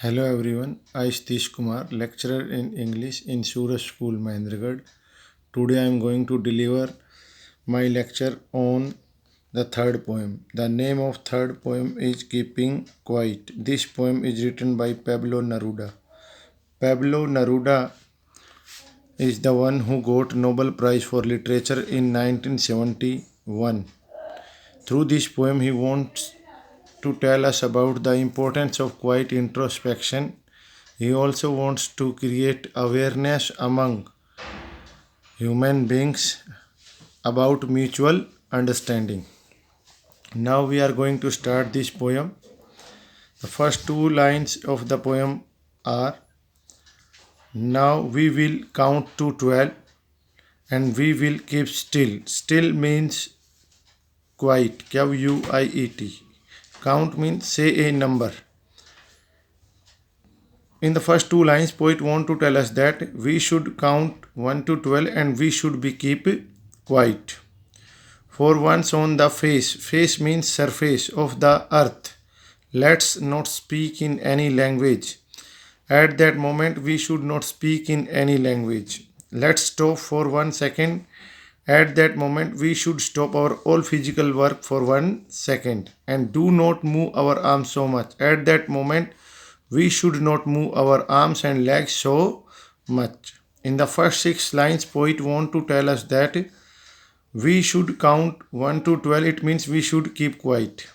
Hello everyone, I Satish Kumar, lecturer in English in Suraj School, Mahendragarh. Today I am going to deliver my lecture on the third poem. The name of third poem is Keeping Quiet. This poem is written by Pablo Neruda. Pablo Neruda is the one who got Nobel Prize for Literature in 1971. Through this poem he wants to tell us about the importance of quiet introspection. He also wants to create awareness among human beings about mutual understanding. Now we are going to start this poem. The first two lines of the poem are: Now we will count to 12 and we will keep still. Still means quiet, Quiet. Count means say a number. In the first two lines, poet want to tell us that we should count 1 to 12 and we should be keep quiet. For once on the face means surface of the earth. Let's not speak in any language. At that moment, we should not speak in any language. Let's stop for 1 second. At that moment, we should stop our all physical work for 1 second and do not move our arms so much. At that moment, we should not move our arms and legs so much. In the first six lines, poet want to tell us that we should count 1 to 12. It means we should keep quiet.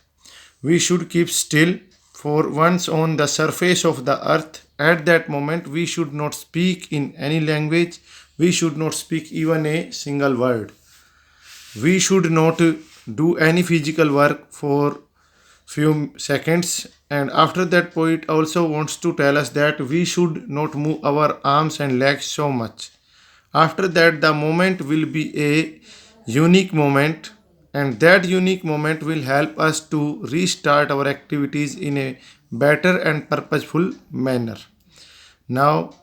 We should keep still for once on the surface of the earth. At that moment, we should not speak in any language. We should not speak even a single word. We should not do any physical work for few seconds, and after that poet also wants to tell us that we should not move our arms and legs so much. After that the moment will be a unique moment, and that unique moment will help us to restart our activities in a better and purposeful manner. Now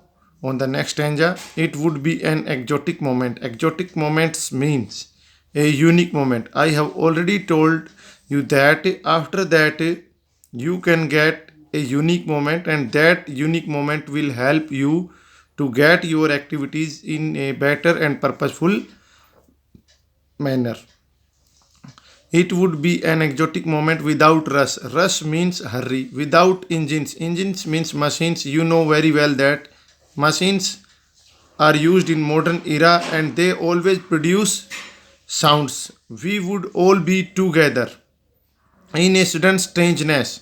on the next stanza, it would be an exotic moment. Exotic moments means a unique moment. I have already told you that after that you can get a unique moment, and that unique moment will help you to get your activities in a better and purposeful manner. It would be an exotic moment without rush. Rush means hurry. Without engines. Engines means machines. You know very well that machines are used in modern era and they always produce sounds. We would all be together in a sudden strangeness.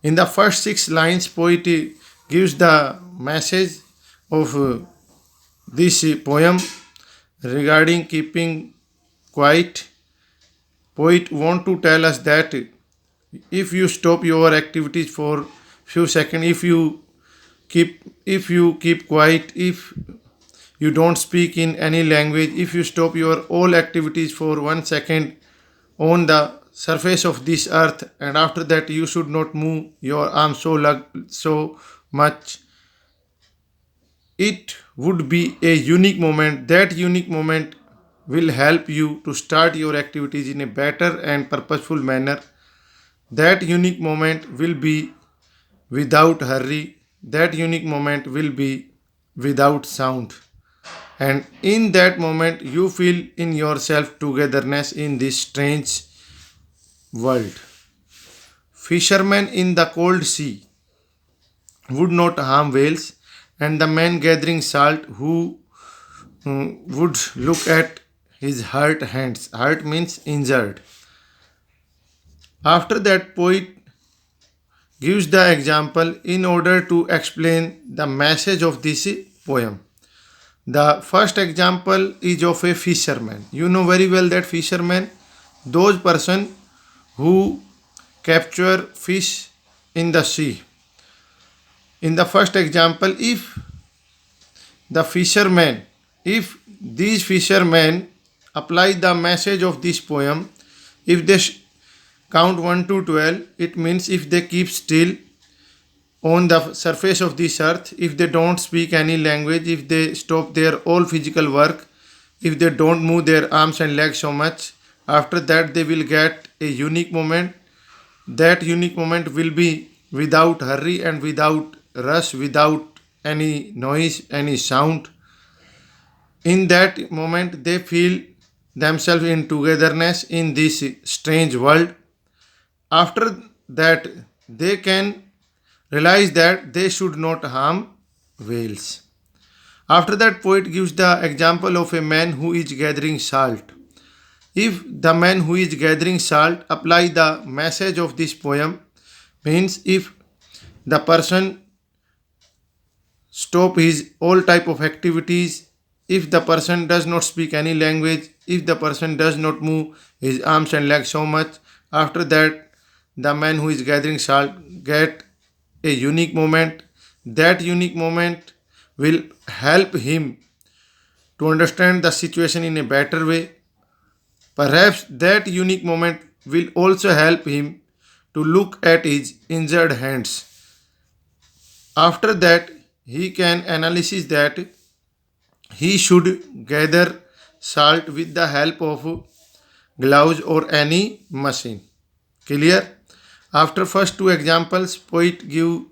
In the first six lines, poet gives the message of this poem regarding keeping quiet. Poet want to tell us that if you stop your activities for few seconds, if you keep quiet, if you don't speak in any language, if you stop your all activities for 1 second on the surface of this earth, and after that you should not move your arms so much, it would be a unique moment. That unique moment will help you to start your activities in a better and purposeful manner. That unique moment will be without hurry. That unique moment will be without sound. And in that moment, you feel in yourself togetherness in this strange world. Fishermen in the cold sea would not harm whales, and the man gathering salt who would look at his hurt hands. Hurt means injured. After that, poet gives the example in order to explain the message of this poem. The first example is of a fisherman. You know very well that fishermen, those person who capture fish in the sea. In the first example, if these fishermen apply the message of this poem, if they count 1 to 12, it means if they keep still on the surface of this earth, if they don't speak any language, if they stop their all physical work, if they don't move their arms and legs so much, after that they will get a unique moment. That unique moment will be without hurry and without rush, without any noise, any sound. In that moment, they feel themselves in togetherness in this strange world. After that, they can realize that they should not harm whales. After that, poet gives the example of a man who is gathering salt. If the man who is gathering salt apply the message of this poem, means if the person stop his all type of activities, if the person does not speak any language, if the person does not move his arms and legs so much, after that the man who is gathering salt get a unique moment. That unique moment will help him to understand the situation in a better way. Perhaps that unique moment will also help him to look at his injured hands. After that, he can analyze that he should gather salt with the help of gloves or any machine. Clear? After first two examples, poet gives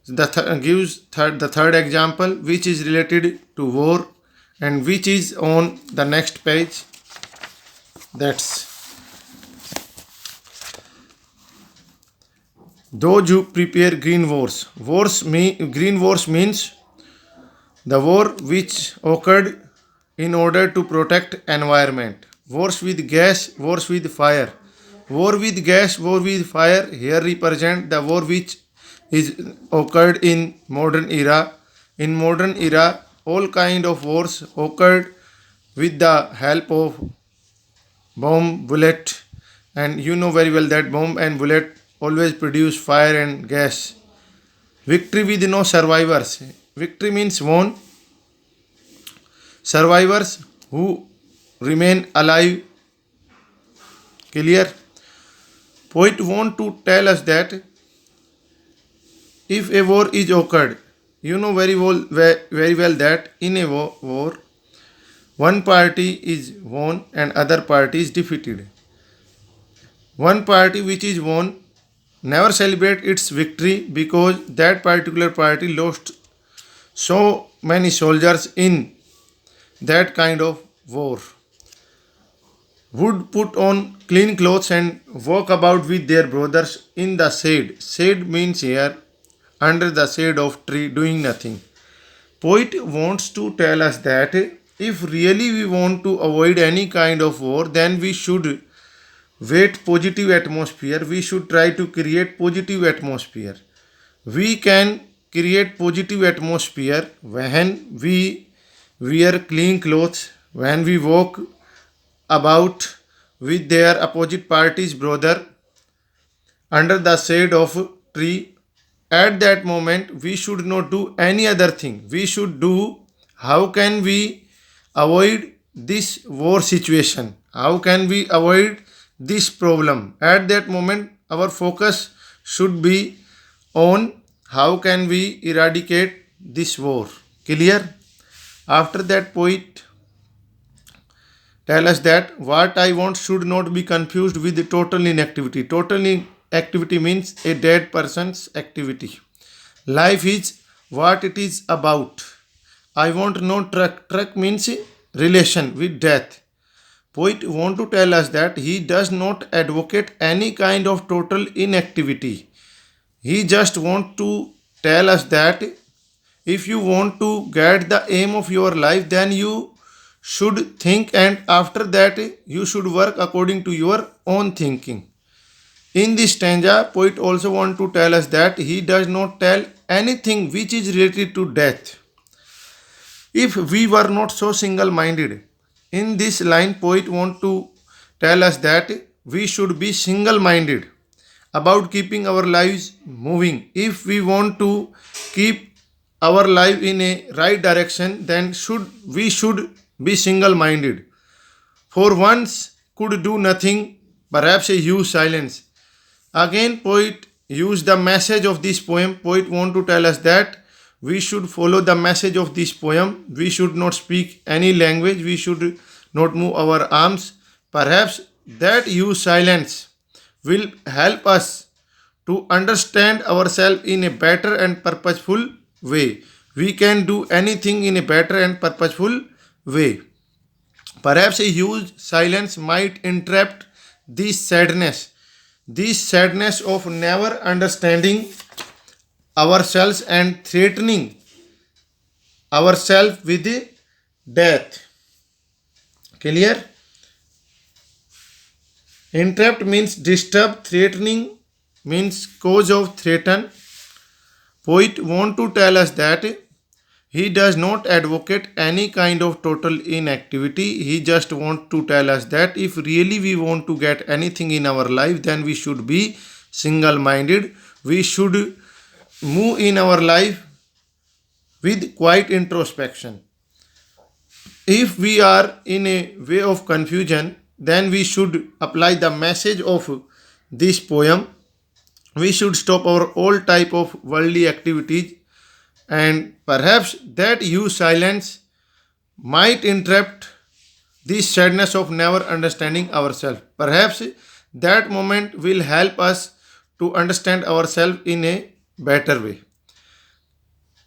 the third example, which is related to war and which is on the next page. That's those who prepare green wars. Green wars means the war which occurred in order to protect environment. Wars with gas, wars with fire. War with gas, war with fire here represent the war which is occurred in modern era. In modern era, all kind of wars occurred with the help of bomb, bullet, and you know very well that bomb and bullet always produce fire and gas. Victory with no survivors. Victory means won. Survivors who remain alive. Clear? Poet want to tell us that if a war is occurred, you know very well that in a war one party is won and other party is defeated. One party which is won never celebrate its victory because that particular party lost so many soldiers in that kind of war. Would put on clean clothes and walk about with their brothers in the shade. Shade means here under the shade of tree doing nothing. Poet wants to tell us that if really we want to avoid any kind of war, then we should wait positive atmosphere. We should try to create positive atmosphere. We can create positive atmosphere when we wear clean clothes, when we walk about with their opposite party's brother under the shade of tree. At that moment we should not do any other thing. We should do how can we avoid this war situation, how can we avoid this problem. At that moment our focus should be on how can we eradicate this war. Clear? After that poet tell us that what I want should not be confused with total inactivity. Total inactivity means a dead person's activity. Life is what it is about. I want no truck. Truck means relation with death. Poet want to tell us that he does not advocate any kind of total inactivity. He just want to tell us that if you want to get the aim of your life, then you should think and after that you should work according to your own thinking. In this stanza, poet also want to tell us that he does not tell anything which is related to death. If we were not so single-minded, in this line poet want to tell us that we should be single-minded about keeping our lives moving. If we want to keep our life in a right direction, then we should be single-minded. For once could do nothing, perhaps a huge silence. Again, poet use the message of this poem. Poet want to tell us that we should follow the message of this poem. We should not speak any language. We should not move our arms. Perhaps that huge silence will help us to understand ourselves in a better and purposeful way. We can do anything in a better and purposeful way. Perhaps a huge silence might interrupt this sadness of never understanding ourselves and threatening ourselves with death. Clear? Interrupt means disturb, threatening means cause of threaten. Poet want to tell us that he does not advocate any kind of total inactivity. He just want to tell us that if really we want to get anything in our life, then we should be single-minded. We should move in our life with quiet introspection. If we are in a way of confusion, then we should apply the message of this poem. We should stop our all type of worldly activities, and perhaps that huge silence might interrupt this sadness of never understanding ourselves. Perhaps that moment will help us to understand ourselves in a better way.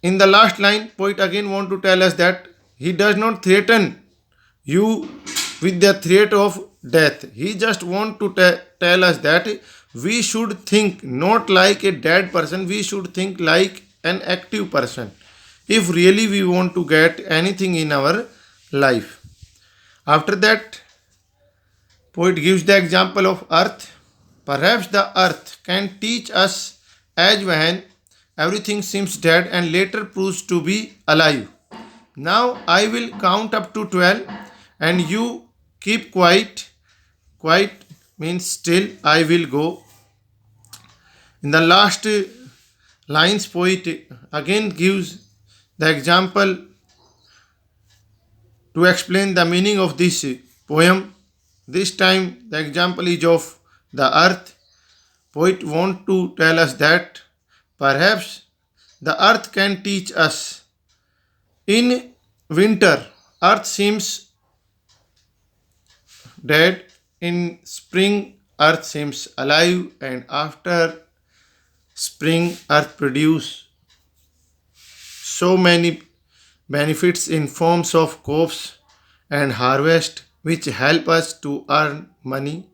In the last line, poet again want to tell us that he does not threaten you with the threat of death. He just want to tell us that we should think not like a dead person, we should think like an active person if really we want to get anything in our life. After that, poet gives the example of earth. Perhaps the earth can teach us as when everything seems dead and later proves to be alive. Now I will count up to 12 and you keep quiet. Quiet means still. I will go. In the last lines, poet again gives the example to explain the meaning of this poem. This time the example is of the earth. Poet want to tell us that perhaps the earth can teach us. In winter, earth seems dead. In spring, earth seems alive, and after spring, earth produce so many benefits in forms of crops and harvest which help us to earn money.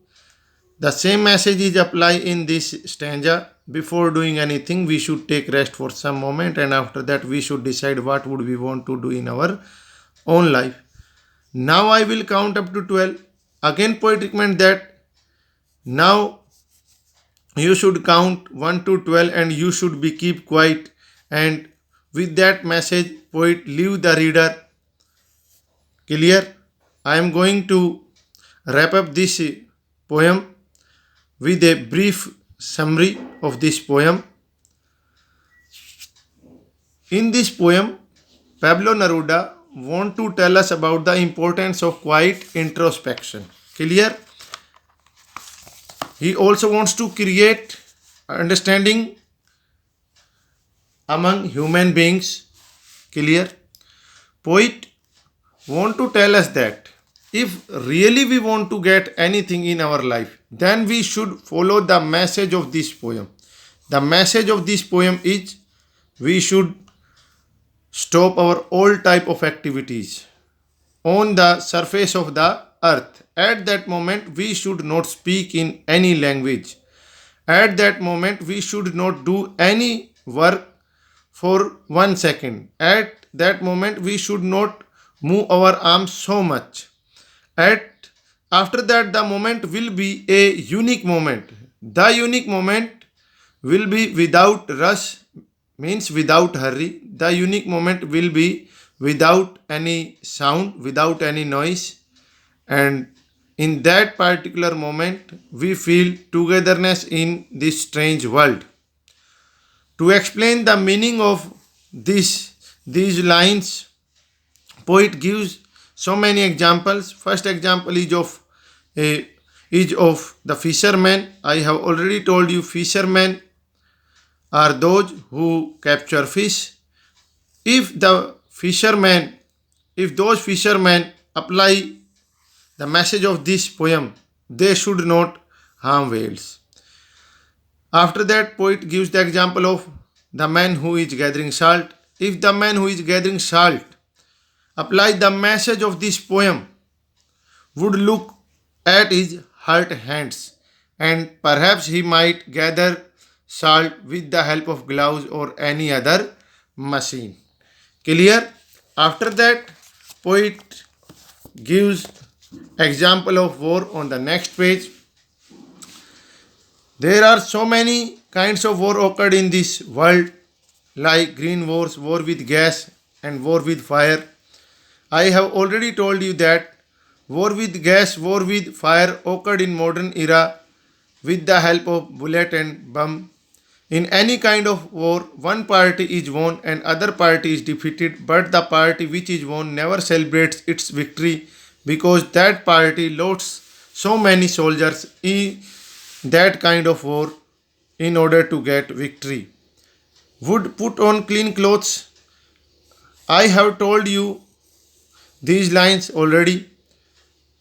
The same message is applied in this stanza. Before doing anything, we should take rest for some moment, and after that we should decide what would we want to do in our own life. Now I will count up to 12. Again poet recommend that now you should count 1 to 12 and you should be keep quiet, and with that message poet leave the reader. Clear? I am going to wrap up this poem with a brief summary of this poem. In this poem, Pablo Neruda want to tell us about the importance of quiet introspection. Clear? He also wants to create understanding among human beings. Clear? Poet want to tell us that if really we want to get anything in our life, then we should follow the message of this poem. The message of this poem is we should stop our all type of activities on the surface of the earth. At that moment, we should not speak in any language. At that moment, we should not do any work for 1 second. At that moment, we should not move our arms so much. After that, the moment will be a unique moment. The unique moment will be without rush, means without hurry. The unique moment will be without any sound, without any noise. And in that particular moment, we feel togetherness in this strange world. To explain the meaning of these lines, poet gives so many examples. First example is of the fisherman. I have already told you fishermen are those who capture fish. If those fishermen apply the message of this poem, they should not harm whales. After that, poet gives the example of the man who is gathering salt. If the man who is gathering salt apply the message of this poem, would look at his hurt hands, and perhaps he might gather salt with the help of gloves or any other machine. Clear? After that, poet gives example of war on the next page. There are so many kinds of war occurred in this world, like green wars, war with gas, and war with fire. I have already told you that war with gas, war with fire occurred in modern era with the help of bullet and bomb. In any kind of war, one party is won and other party is defeated, but the party which is won never celebrates its victory because that party lost so many soldiers in that kind of war in order to get victory. Would put on clean clothes. I have told you these lines already.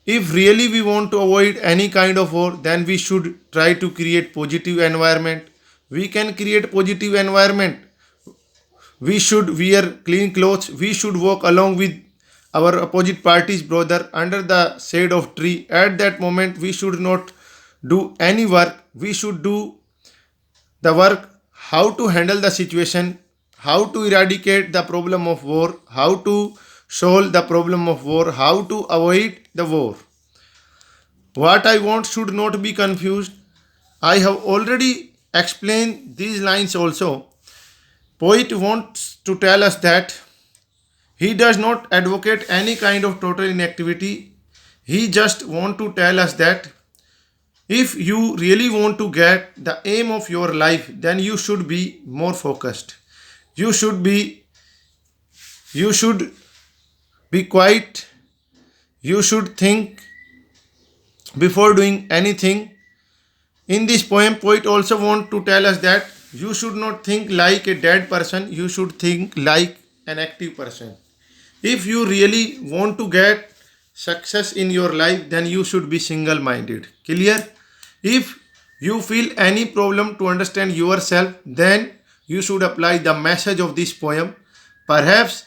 If really we want to avoid any kind of war, then we should try to create positive environment. We can create positive environment. We should wear clean clothes. We should walk along with our opposite party's brother under the shade of tree. At that moment, we should not do any work. We should do the work how to handle the situation, how to eradicate the problem of war, how to solve the problem of war, how to avoid the war. What I want should not be confused. I have already explained these lines also. Poet wants to tell us that he does not advocate any kind of total inactivity. He just want to tell us that if you really want to get the aim of your life, then you should be more focused. You should be you should be quiet. You should think before doing anything. In this poem, poet also want to tell us that you should not think like a dead person, you should think like an active person. If you really want to get success in your life, then you should be single minded. Clear? If you feel any problem to understand yourself, then you should apply the message of this poem. Perhaps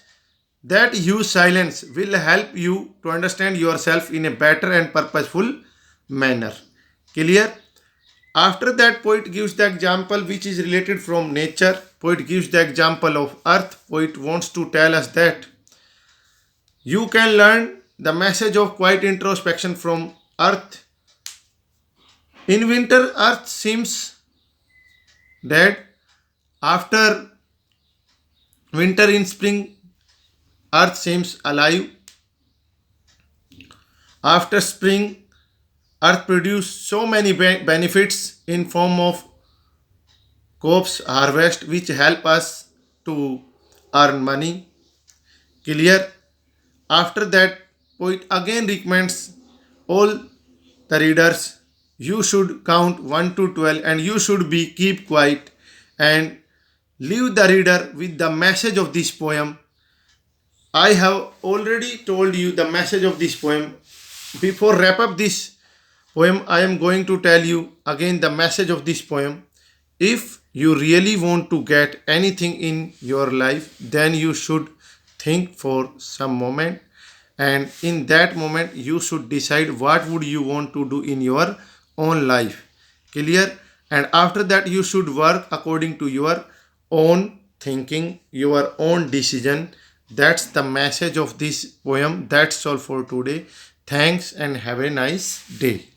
that huge silence will help you to understand yourself in a better and purposeful manner. Clear? After that, poet gives the example which is related from nature. Poet gives the example of earth. Poet wants to tell us that you can learn the message of quiet introspection from earth. In winter, earth seems dead. After winter, in spring, earth seems alive. After spring, earth produces so many benefits in form of crops harvest which help us to earn money. Clear? After that, poet again recommends all the readers you should count 1 to 12 and you should be keep quiet and leave the reader with the message of this poem. I have already told you the message of this poem. Before wrap up this poem, I am going to tell you again the message of this poem. If you really want to get anything in your life, then you should think for some moment, and in that moment you should decide what would you want to do in your own life. Clear? And after that you should work according to your own thinking, your own decision. That's the message of this poem. That's all for today. Thanks and have a nice day.